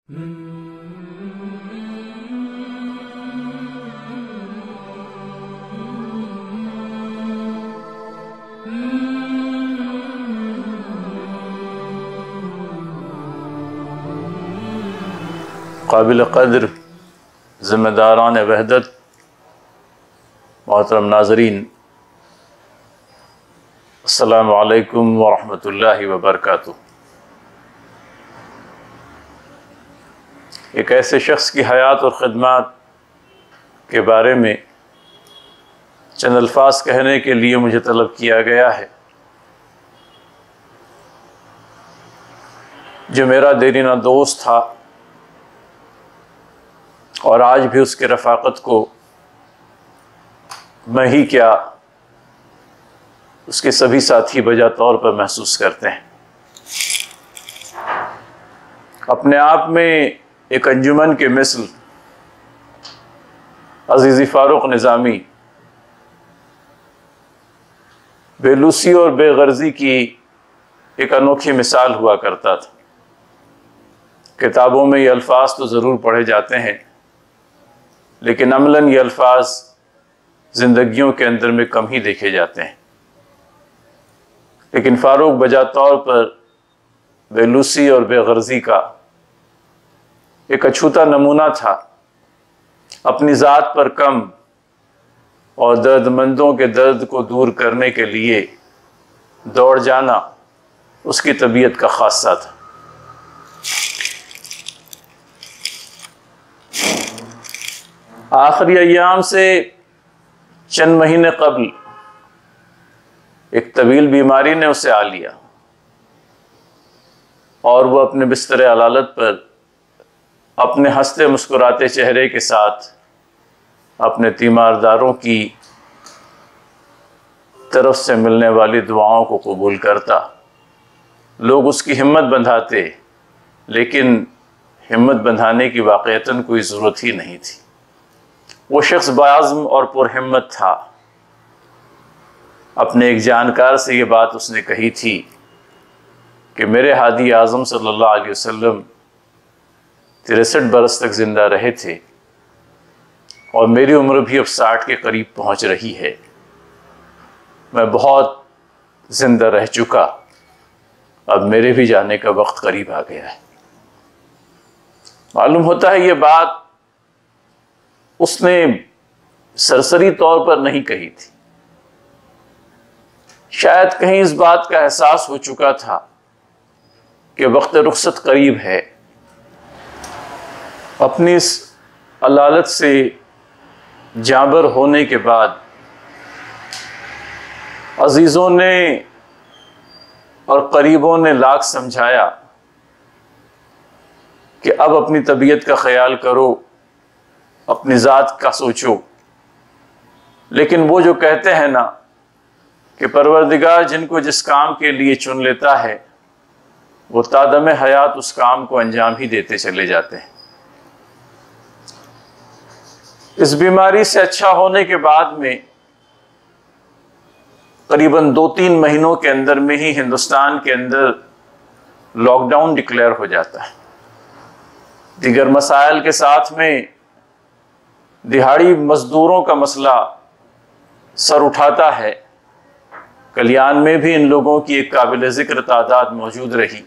قابل قدر ذمہ داران وحدت، محترم ناظرین، السلام علیکم ورحمۃ اللہ وبرکاتہ۔ ایک ایسے شخص کی حیات اور خدمات کے بارے میں چند الفاظ کہنے کے لیے مجھے طلب کیا گیا ہے، جو میرا دیرینہ دوست تھا اور آج بھی اس کی رفاقت کو میں ہی کیا اس کے سبھی ساتھی بجا طور پر محسوس کرتے ہیں۔ اپنے آپ میں ایک انجمن کے مثل عزیزی فاروق نظامی بے لوسی اور بے غرضی کی ایک انوکھی مثال ہوا کرتا تھا۔ کتابوں میں یہ الفاظ تو ضرور پڑھے جاتے ہیں، لیکن عملاً یہ الفاظ زندگیوں کے اندر میں کم ہی دیکھے جاتے ہیں۔ لیکن فاروق بجا طور پر بے لوسی اور بے غرضی کا ایک اچھوتا نمونہ تھا۔ اپنی ذات پر کم اور درد مندوں کے درد کو دور کرنے کے لیے دوڑ جانا اس کی طبیعت کا خاصہ تھا۔ آخری ایام سے چند مہینے قبل ایک طویل بیماری نے اسے آ لیا اور وہ اپنے بستر علالت پر اپنے ہنستے مسکراتے چہرے کے ساتھ اپنے تیمارداروں کی طرف سے ملنے والی دعاؤں کو قبول کرتا۔ لوگ اس کی ہمت بندھاتے، لیکن ہمت بندھانے کی واقعتاً کوئی ضرورت ہی نہیں تھی۔ وہ شخص باعزم اور پرہمت تھا۔ اپنے ایک جانکار سے یہ بات اس نے کہی تھی کہ میرے ہادی اعظم صلی اللہ علیہ وسلم 63 برس تک زندہ رہے تھے اور میری عمر بھی اب 60 کے قریب پہنچ رہی ہے۔ میں بہت زندہ رہ چکا، اب میرے بھی جانے کا وقت قریب آ گیا ہے۔ معلوم ہوتا ہے یہ بات اس نے سرسری طور پر نہیں کہی تھی، شاید کہیں اس بات کا احساس ہو چکا تھا کہ وقت رخصت قریب ہے۔ اپنی اس علالت سے جانبر ہونے کے بعد عزیزوں نے اور قریبوں نے لاکھ سمجھایا کہ اب اپنی طبیعت کا خیال کرو، اپنی ذات کا سوچو۔ لیکن وہ جو کہتے ہیں نا کہ پروردگار جن کو جس کام کے لیے چن لیتا ہے وہ تادم حیات اس کام کو انجام ہی دیتے چلے جاتے ہیں۔ اس بیماری سے اچھا ہونے کے بعد میں قریباً 2-3 مہینوں کے اندر میں ہی ہندوستان کے اندر لاک ڈاؤن ڈکلیئر ہو جاتا ہے۔ دیگر مسائل کے ساتھ میں دہاڑی مزدوروں کا مسئلہ سر اٹھاتا ہے۔ کلیان میں بھی ان لوگوں کی ایک قابل ذکر تعداد موجود رہی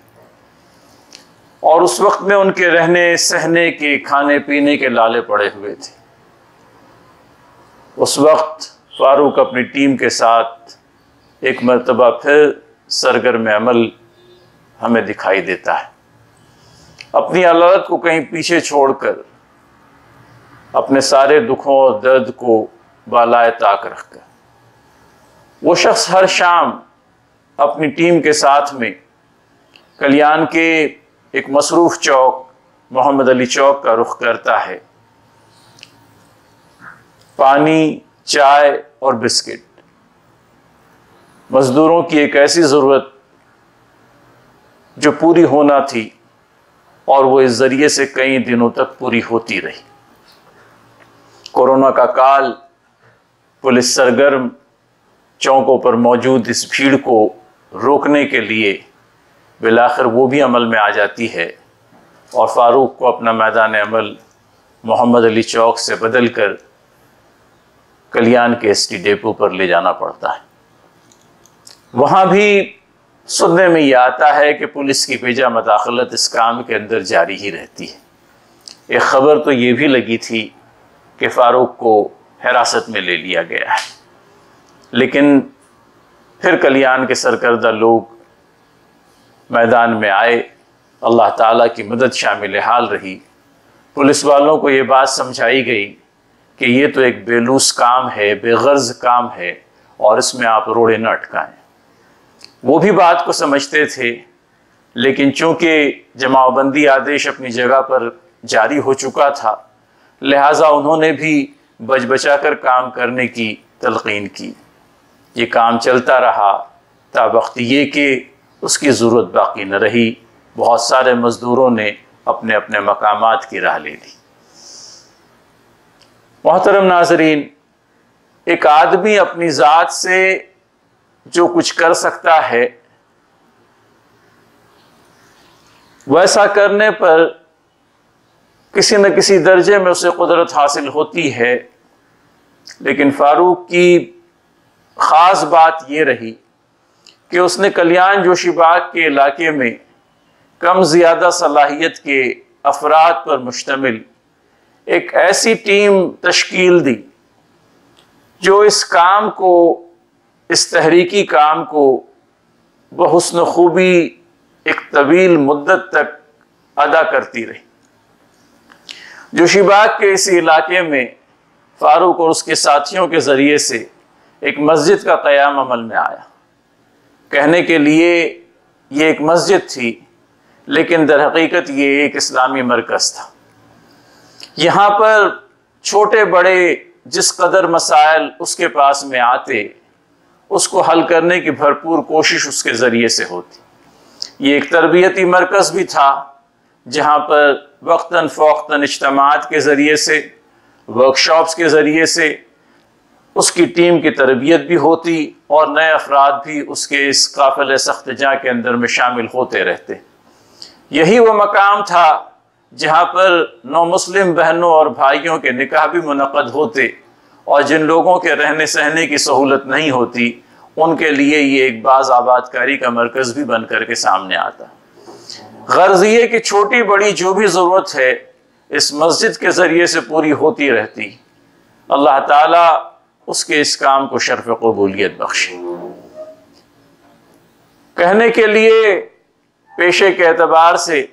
اور اس وقت میں ان کے رہنے سہنے کے کھانے پینے کے لالے پڑے ہوئے تھے۔ اس وقت فاروق اپنی ٹیم کے ساتھ ایک مرتبہ پھر سرگرم عمل ہمیں دکھائی دیتا ہے، اپنی علالت کو کہیں پیچھے چھوڑ کر اپنے سارے دکھوں اور درد کو بالائے طاق رکھ کر۔ وہ شخص ہر شام اپنی ٹیم کے ساتھ میں کلیان کے ایک مصروف چوک محمد علی چوک کا رخ کرتا ہے۔ پانی، چائے اور بسکٹ، مزدوروں کی ایک ایسی ضرورت جو پوری ہونا تھی اور وہ اس ذریعے سے کئی دنوں تک پوری ہوتی رہی۔ کورونا کا کال پولیس سرگرم چوکوں پر موجود اس بھیڑ کو روکنے کے لیے بالآخر وہ بھی عمل میں آ جاتی ہے اور فاروق کو اپنا میدان عمل محمد علی چوک سے بدل کر کلیان کے ایس ٹی ڈیپو پر لے جانا پڑتا ہے۔ وہاں بھی سننے میں یہ آتا ہے کہ پولیس کی بیجا مداخلت اس کام کے اندر جاری ہی رہتی ہے۔ ایک خبر تو یہ بھی لگی تھی کہ فاروق کو حراست میں لے لیا گیا ہے، لیکن پھر کلیان کے سرکردہ لوگ میدان میں آئے، اللہ تعالیٰ کی مدد شامل حال رہی۔ پولیس والوں کو یہ بات سمجھائی گئی کہ یہ تو ایک بے لوث کام ہے، بے غرض کام ہے، اور اس میں آپ روڑے نہ اٹکائیں۔ وہ بھی بات کو سمجھتے تھے، لیکن چونکہ جماع بندی آدیش اپنی جگہ پر جاری ہو چکا تھا، لہٰذا انہوں نے بھی بچ بچا کر کام کرنے کی تلقین کی۔ یہ کام چلتا رہا تا وقت یہ کہ اس کی ضرورت باقی نہ رہی، بہت سارے مزدوروں نے اپنے اپنے مقامات کی راہ لے لی۔ محترم ناظرین، ایک آدمی اپنی ذات سے جو کچھ کر سکتا ہے ویسا کرنے پر کسی نہ کسی درجے میں اسے قدرت حاصل ہوتی ہے، لیکن فاروق کی خاص بات یہ رہی کہ اس نے کلیان جوشی باغ کے علاقے میں کم زیادہ صلاحیت کے افراد پر مشتمل ایک ایسی ٹیم تشکیل دی جو اس کام کو، اس تحریکی کام کو بحسن خوبی ایک طویل مدت تک ادا کرتی رہی۔ جوشی باغ کے اس علاقے میں فاروق اور اس کے ساتھیوں کے ذریعے سے ایک مسجد کا قیام عمل میں آیا۔ کہنے کے لیے یہ ایک مسجد تھی، لیکن در حقیقت یہ ایک اسلامی مرکز تھا۔ یہاں پر چھوٹے بڑے جس قدر مسائل اس کے پاس میں آتے، اس کو حل کرنے کی بھرپور کوشش اس کے ذریعے سے ہوتی۔ یہ ایک تربیتی مرکز بھی تھا جہاں پر وقتاً فوقتاً اجتماعات کے ذریعے سے، ورکشاپس کے ذریعے سے اس کی ٹیم کی تربیت بھی ہوتی اور نئے افراد بھی اس کے اس قافلے سخت جاں کے اندر میں شامل ہوتے رہتے۔ یہی وہ مقام تھا جہاں پر نو مسلم بہنوں اور بھائیوں کے نکاح بھی منعقد ہوتے، اور جن لوگوں کے رہنے سہنے کی سہولت نہیں ہوتی ان کے لیے یہ ایک باز آباد کاری کا مرکز بھی بن کر کے سامنے آتا۔ غرض یہ کہ چھوٹی بڑی جو بھی ضرورت ہے اس مسجد کے ذریعے سے پوری ہوتی رہتی۔ اللہ تعالیٰ اس کے اس کام کو شرف قبولیت بخشے۔ کہنے کے لیے پیشے کے اعتبار سے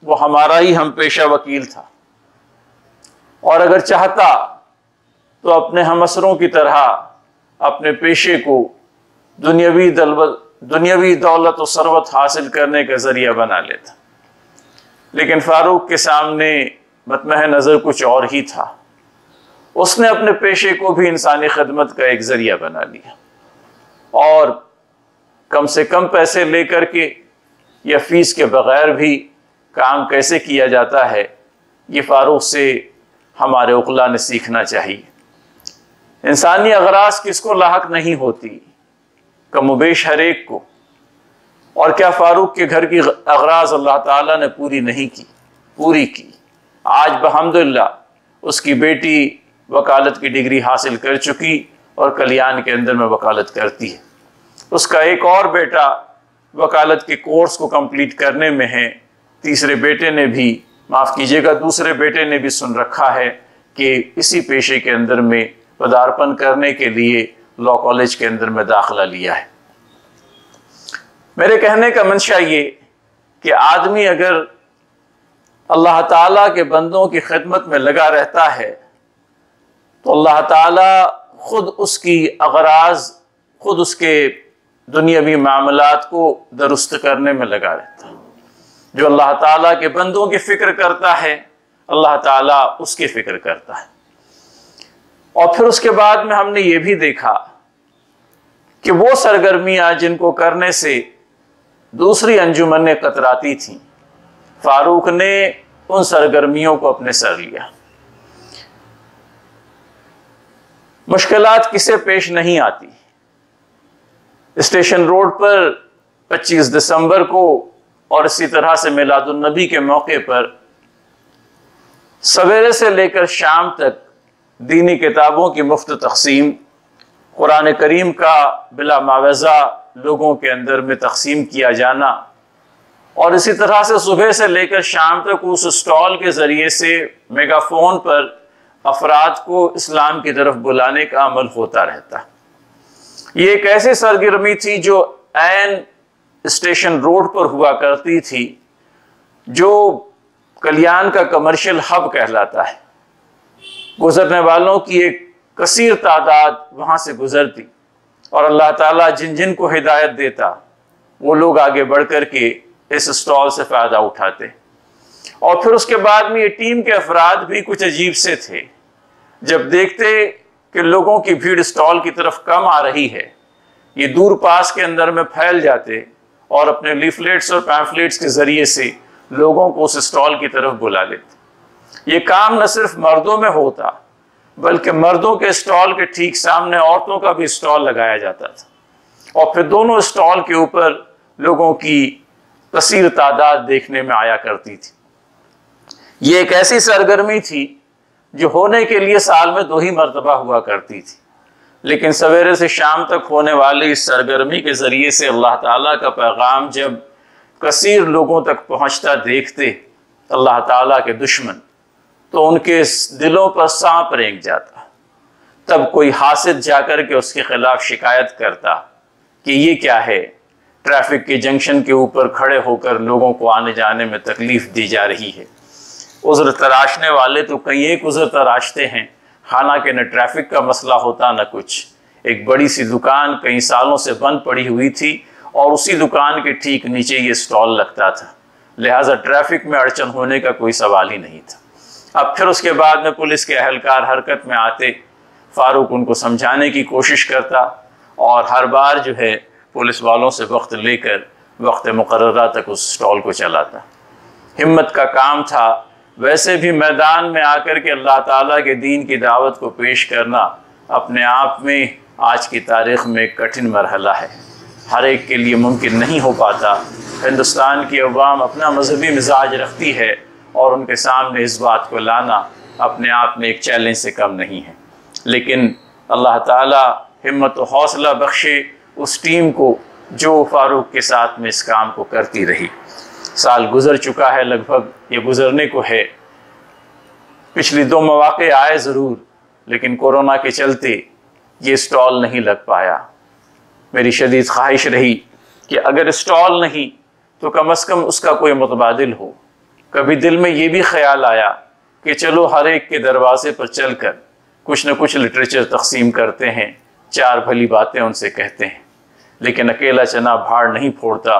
وہ ہمارا ہی ہم پیشہ وکیل تھا، اور اگر چاہتا تو اپنے ہمسروں کی طرح اپنے پیشے کو دنیاوی دولت و ثروت حاصل کرنے کا ذریعہ بنا لیتا، لیکن فاروق کے سامنے مطمح نظر کچھ اور ہی تھا۔ اس نے اپنے پیشے کو بھی انسانی خدمت کا ایک ذریعہ بنا لیا، اور کم سے کم پیسے لے کر کے یا فیس کے بغیر بھی کام کیسے کیا جاتا ہے، یہ فاروق سے ہمارے عقلاء نے سیکھنا چاہیے۔ انسانی اغراض کس کو لاحق نہیں ہوتی، کم و بیش ہر ایک کو، اور کیا فاروق کے گھر کی اغراض اللہ تعالیٰ نے پوری نہیں کی؟ پوری کی۔ آج بحمدللہ اس کی بیٹی وکالت کی ڈگری حاصل کر چکی اور کلیان کے اندر میں وکالت کرتی ہے۔ اس کا ایک اور بیٹا وکالت کے کورس کو کمپلیٹ کرنے میں ہے۔ تیسرے بیٹے نے بھی، معاف کیجیے گا، دوسرے بیٹے نے بھی سن رکھا ہے کہ اسی پیشے کے اندر میں پدارپن کرنے کے لیے لا کالج کے اندر میں داخلہ لیا ہے۔ میرے کہنے کا منشا یہ کہ آدمی اگر اللہ تعالیٰ کے بندوں کی خدمت میں لگا رہتا ہے تو اللہ تعالیٰ خود اس کی اغراض، خود اس کے دنیاوی معاملات کو درست کرنے میں لگا رہتا ہے۔ جو اللہ تعالیٰ کے بندوں کی فکر کرتا ہے، اللہ تعالیٰ اس کی فکر کرتا ہے۔ اور پھر اس کے بعد میں ہم نے یہ بھی دیکھا کہ وہ سرگرمیاں جن کو کرنے سے دوسری انجمنیں کتراتی تھیں، فاروق نے ان سرگرمیوں کو اپنے سر لیا۔ مشکلات کسے پیش نہیں آتی۔ اسٹیشن روڈ پر 25 دسمبر کو اور اسی طرح سے میلاد النبی کے موقع پر سویرے سے لے کر شام تک دینی کتابوں کی مفت تقسیم، قرآن کریم کا بلا معاوضہ لوگوں کے اندر میں تقسیم کیا جانا، اور اسی طرح سے صبح سے لے کر شام تک اس اسٹال کے ذریعے سے میگا فون پر افراد کو اسلام کی طرف بلانے کا عمل ہوتا رہتا۔ یہ ایک ایسی سرگرمی تھی جو عین اسٹیشن روڈ پر ہوا کرتی تھی، جو کلیان کا کمرشل ہب کہلاتا ہے۔ گزرنے والوں کی ایک کثیر تعداد وہاں سے گزرتی، اور اللہ تعالیٰ جن جن کو ہدایت دیتا وہ لوگ آگے بڑھ کر کے اس اسٹال سے فائدہ اٹھاتے۔ اور پھر اس کے بعد میں یہ ٹیم کے افراد بھی کچھ عجیب سے تھے، جب دیکھتے کہ لوگوں کی بھیڑ اسٹال کی طرف کم آ رہی ہے، یہ دور پاس کے اندر میں پھیل جاتے اور اپنے لیفلیٹس اور پیمفلیٹس کے ذریعے سے لوگوں کو اس اسٹال کی طرف بلا لیتے۔ یہ کام نہ صرف مردوں میں ہوتا بلکہ مردوں کے اسٹال کے ٹھیک سامنے عورتوں کا بھی اسٹال لگایا جاتا تھا، اور پھر دونوں اسٹال کے اوپر لوگوں کی کثیر تعداد دیکھنے میں آیا کرتی تھی۔ یہ ایک ایسی سرگرمی تھی جو ہونے کے لیے سال میں 2 ہی مرتبہ ہوا کرتی تھی، لیکن سویرے سے شام تک ہونے والی اس سرگرمی کے ذریعے سے اللہ تعالیٰ کا پیغام جب کثیر لوگوں تک پہنچتا دیکھتے اللہ تعالیٰ کے دشمن، تو ان کے دلوں پر سانپ رینگ جاتا۔ تب کوئی حاسد جا کر کے اس کے خلاف شکایت کرتا کہ یہ کیا ہے، ٹریفک کے جنکشن کے اوپر کھڑے ہو کر لوگوں کو آنے جانے میں تکلیف دی جا رہی ہے۔ عذر تراشنے والے تو کئی ایک عذر تراشتے ہیں، حالانکہ نہ ٹریفک کا مسئلہ ہوتا نہ کچھ۔ ایک بڑی سی دکان کئی سالوں سے بند پڑی ہوئی تھی، اور اسی دکان کے ٹھیک نیچے یہ اسٹال لگتا تھا، لہٰذا ٹریفک میں اڑچن ہونے کا کوئی سوال ہی نہیں تھا۔ اب پھر اس کے بعد میں پولیس کے اہلکار حرکت میں آتے، فاروق ان کو سمجھانے کی کوشش کرتا، اور ہر بار جو ہے پولیس والوں سے وقت لے کر وقت مقررہ تک اس اسٹال کو چلاتا۔ ہمت کا کام تھا، ویسے بھی میدان میں آ کر کے اللہ تعالیٰ کے دین کی دعوت کو پیش کرنا اپنے آپ میں آج کی تاریخ میں ایک کٹھن مرحلہ ہے، ہر ایک کے لیے ممکن نہیں ہو پاتا۔ ہندوستان کی عوام اپنا مذہبی مزاج رکھتی ہے، اور ان کے سامنے اس بات کو لانا اپنے آپ میں ایک چیلنج سے کم نہیں ہے، لیکن اللہ تعالیٰ ہمت و حوصلہ بخشے اس ٹیم کو جو فاروق کے ساتھ میں اس کام کو کرتی رہی۔ سال گزر چکا ہے، لگ بھگ یہ گزرنے کو ہے۔ پچھلی 2 مواقع آئے ضرور، لیکن کورونا کے چلتے یہ اسٹال نہیں لگ پایا۔ میری شدید خواہش رہی کہ اگر اسٹال نہیں تو کم از کم اس کا کوئی متبادل ہو۔ کبھی دل میں یہ بھی خیال آیا کہ چلو ہر ایک کے دروازے پر چل کر کچھ نہ کچھ لٹریچر تقسیم کرتے ہیں، 4 بھلی باتیں ان سے کہتے ہیں، لیکن اکیلا چنا بھاڑ نہیں پھوڑتا۔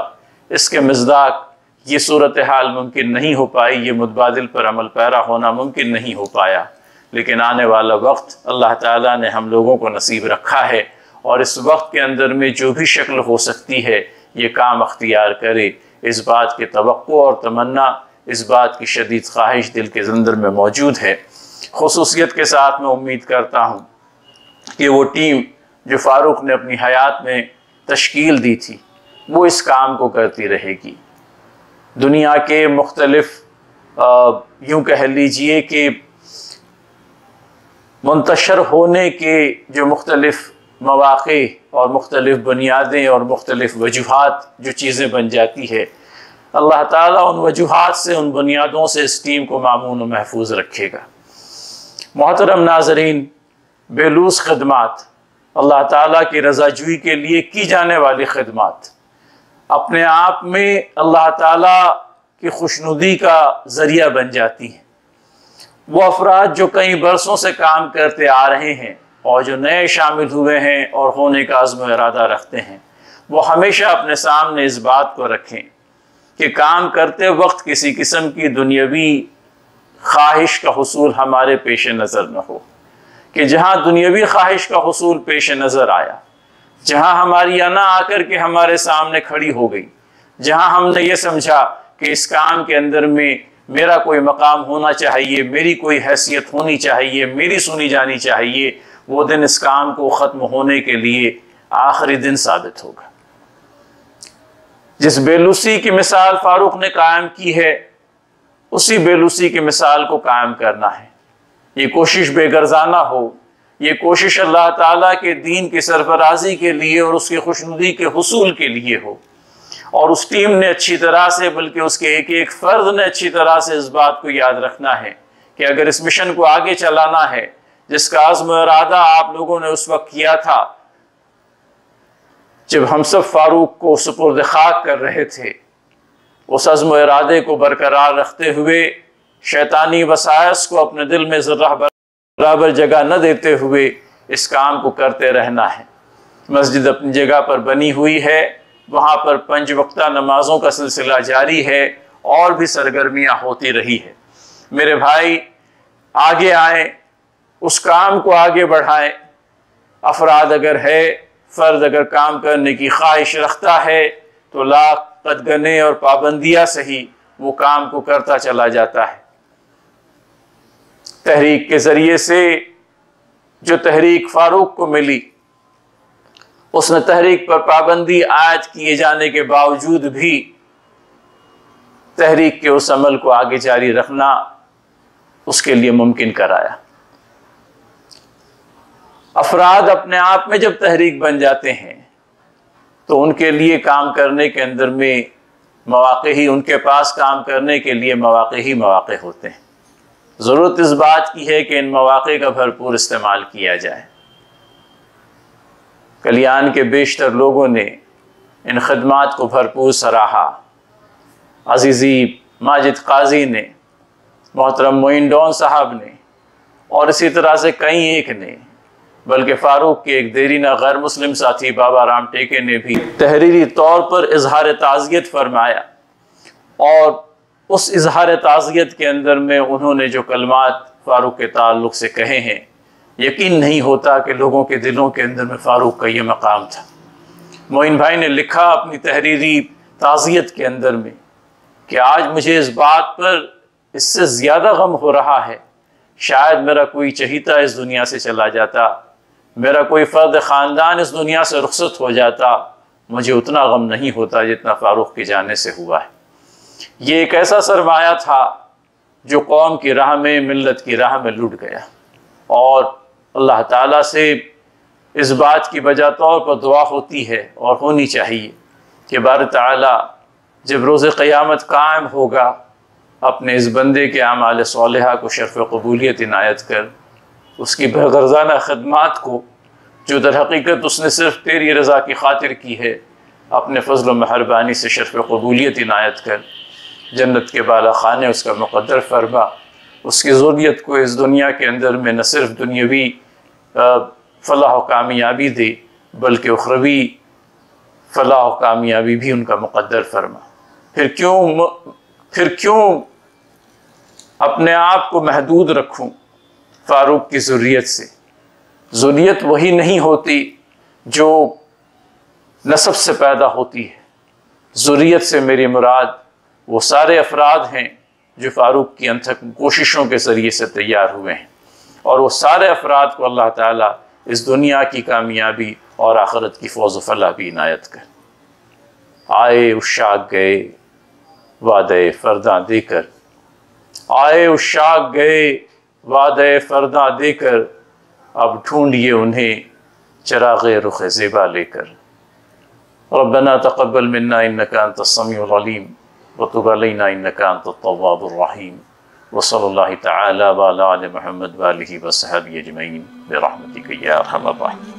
اس کے مصداق یہ صورتحال ممکن نہیں ہو پائی، یہ متبادل پر عمل پیرا ہونا ممکن نہیں ہو پایا، لیکن آنے والا وقت اللہ تعالیٰ نے ہم لوگوں کو نصیب رکھا ہے، اور اس وقت کے اندر میں جو بھی شکل ہو سکتی ہے یہ کام اختیار کرے۔ اس بات کی توقع اور تمنا، اس بات کی شدید خواہش دل کے اندر میں موجود ہے۔ خصوصیت کے ساتھ میں امید کرتا ہوں کہ وہ ٹیم جو فاروق نے اپنی حیات میں تشکیل دی تھی وہ اس کام کو کرتی رہے گی۔ دنیا کے مختلف یوں کہہ لیجئے کہ منتشر ہونے کے جو مختلف مواقع اور مختلف بنیادیں اور مختلف وجوہات جو چیزیں بن جاتی ہے، اللہ تعالیٰ ان وجوہات سے، ان بنیادوں سے اس ٹیم کو مامون و محفوظ رکھے گا۔ محترم ناظرین، بے لوث خدمات، اللہ تعالیٰ کی رضا جوئی کے لیے کی جانے والی خدمات اپنے آپ میں اللہ تعالیٰ کی خوشنودی کا ذریعہ بن جاتی ہیں۔ وہ افراد جو کئی برسوں سے کام کرتے آ رہے ہیں اور جو نئے شامل ہوئے ہیں اور ہونے کا عزم و ارادہ رکھتے ہیں، وہ ہمیشہ اپنے سامنے اس بات کو رکھیں کہ کام کرتے وقت کسی قسم کی دنیاوی خواہش کا حصول ہمارے پیش نظر نہ ہو، کہ جہاں دنیاوی خواہش کا حصول پیش نظر آیا، جہاں ہماری انا آ کر کے ہمارے سامنے کھڑی ہو گئی، جہاں ہم نے یہ سمجھا کہ اس کام کے اندر میں میرا کوئی مقام ہونا چاہیے، میری کوئی حیثیت ہونی چاہیے، میری سنی جانی چاہیے، وہ دن اس کام کو ختم ہونے کے لیے آخری دن ثابت ہوگا۔ جس بےلوسی کی مثال فاروق نے قائم کی ہے، اسی بےلوسی کی مثال کو قائم کرنا ہے۔ یہ کوشش بے غرضانہ ہو، یہ کوشش اللہ تعالیٰ کے دین کی سرفرازی کے لیے اور اس کی خوشنودی کے حصول کے لیے ہو، اور اس ٹیم نے اچھی طرح سے، بلکہ اس کے ایک ایک فرد نے اچھی طرح سے اس بات کو یاد رکھنا ہے کہ اگر اس مشن کو آگے چلانا ہے، جس کا عزم و ارادہ آپ لوگوں نے اس وقت کیا تھا جب ہم سب فاروق کو سپرد خاک کر رہے تھے، اس عزم و ارادے کو برقرار رکھتے ہوئے، شیطانی وسائس کو اپنے دل میں ذرہ برابر جگہ نہ دیتے ہوئے اس کام کو کرتے رہنا ہے۔ مسجد اپنی جگہ پر بنی ہوئی ہے، وہاں پر 5 وقتہ نمازوں کا سلسلہ جاری ہے، اور بھی سرگرمیاں ہوتی رہی ہے۔ میرے بھائی آگے آئیں، اس کام کو آگے بڑھائیں۔ افراد اگر ہے، فرد اگر کام کرنے کی خواہش رکھتا ہے تو لاکھ قدغنیں اور پابندیاں سہی وہ کام کو کرتا چلا جاتا ہے۔ تحریک کے ذریعے سے جو تحریک فاروق کو ملی، اس نے تحریک پر پابندی عائد کیے جانے کے باوجود بھی تحریک کے اس عمل کو آگے جاری رکھنا اس کے لیے ممکن کرایا۔ افراد اپنے آپ میں جب تحریک بن جاتے ہیں تو ان کے لیے کام کرنے کے اندر میں مواقع ہی، ان کے پاس کام کرنے کے لیے مواقع ہی مواقع ہوتے ہیں۔ ضرورت اس بات کی ہے کہ ان مواقع کا بھرپور استعمال کیا جائے۔ کلیان کے بیشتر لوگوں نے ان خدمات کو بھرپور سراہا۔ عزیزی ماجد قاضی نے، محترم معین ڈون صاحب نے، اور اسی طرح سے کئی ایک نے، بلکہ فاروق کے ایک دیرینہ غیر مسلم ساتھی بابا رام ٹیکے نے بھی تحریری طور پر اظہار تعزیت فرمایا، اور اس اظہار تعزیت کے اندر میں انہوں نے جو کلمات فاروق کے تعلق سے کہے ہیں، یقین نہیں ہوتا کہ لوگوں کے دلوں کے اندر میں فاروق کا یہ مقام تھا۔ معین بھائی نے لکھا اپنی تحریری تعزیت کے اندر میں کہ آج مجھے اس بات پر اس سے زیادہ غم ہو رہا ہے، شاید میرا کوئی چہیتا اس دنیا سے چلا جاتا، میرا کوئی فرد خاندان اس دنیا سے رخصت ہو جاتا، مجھے اتنا غم نہیں ہوتا جتنا فاروق کے جانے سے ہوا ہے۔ یہ ایک ایسا سرمایہ تھا جو قوم کی راہ میں، ملت کی راہ میں لٹ گیا، اور اللہ تعالیٰ سے اس بات کی بجا طور پر دعا ہوتی ہے اور ہونی چاہیے کہ باری تعالیٰ جب روز قیامت قائم ہوگا، اپنے اس بندے کے اعمال صالحہ کو شرف قبولیت عنایت کر، اس کی بغرضانہ خدمات کو جو در حقیقت اس نے صرف تیری رضا کی خاطر کی ہے، اپنے فضل و مہربانی سے شرف قبولیت عنایت کر، جنت کے بالا خانے اس کا مقدر فرما، اس کی ذریت کو اس دنیا کے اندر میں نہ صرف دنیاوی فلاح و کامیابی دے، بلکہ اخروی فلاح و کامیابی بھی ان کا مقدر فرما۔ پھر کیوں اپنے آپ کو محدود رکھوں فاروق کی ذریت سے؟ ذریت وہی نہیں ہوتی جو نسب سے پیدا ہوتی ہے۔ ذریت سے میری مراد وہ سارے افراد ہیں جو فاروق کی انتھک کوششوں کے ذریعے سے تیار ہوئے ہیں، اور وہ سارے افراد کو اللہ تعالیٰ اس دنیا کی کامیابی اور آخرت کی فوز و فلاح بھی عنایت کر۔ آئے عشاق گئے وعدہ فرداں دے کر، آئے عشاق گئے وعدہ فرداں دے کر، اب ڈھونڈیے انہیں چراغ رخ زیبا لے کر۔ ربنا تقبل منا انك انت السميع العليم وتب علينا انك انت التواب الرحيم وصلى الله تعالى على محمد وآله وصحبه اجمعين برحمتك يا ارحم الراحمين۔